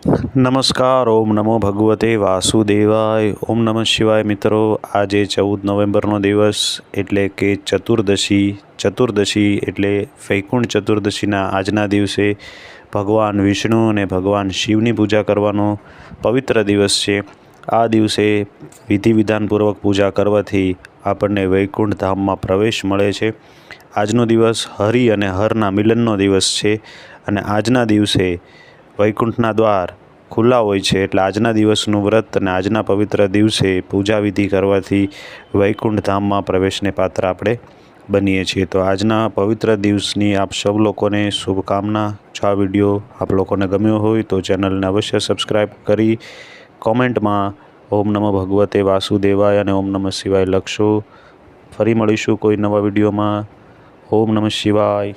નમસ્કાર. ઓમ નમો ભગવતે વાસુદેવાય. ઓમ નમઃ શિવાય. મિત્રો, આજે 14 નવેમ્બરનો દિવસ એટલે કે ચતુર્દશી એટલે વૈકુંઠ ચતુર્દશીના આજના દિવસે ભગવાન વિષ્ણુ અને ભગવાન શિવની પૂજા કરવાનો પવિત્ર દિવસ છે. આ દિવસે વિધિ વિધાનપૂર્વક પૂજા કરવાથી આપણને વૈકુંઠ ધામમાં પ્રવેશ મળે છે. આજનો દિવસ હરિ અને હરના મિલનનો દિવસ છે અને આજના દિવસે વૈકુંઠના દ્વાર ખુલ્લા હોય છે. એટલે આજના દિવસનું વ્રત અને આજના પવિત્ર દિવસે પૂજા વિધિ કરવાથી વૈકુંઠ ધામમાં પ્રવેશને પાત્ર આપણે બનીએ છીએ. તો આજના પવિત્ર દિવસની આપ સૌ લોકોને શુભકામના. જો આ વિડીયો આપ લોકોને ગમ્યો હોય તો ચેનલને અવશ્ય સબસ્ક્રાઈબ કરી કોમેન્ટમાં ઓમ નમઃ ભગવતે વાસુદેવાય અને ઓમ નમઃ શિવાય લખશો. ફરી મળીશું કોઈ નવા વિડીયોમાં. ઓમ નમઃ શિવાય.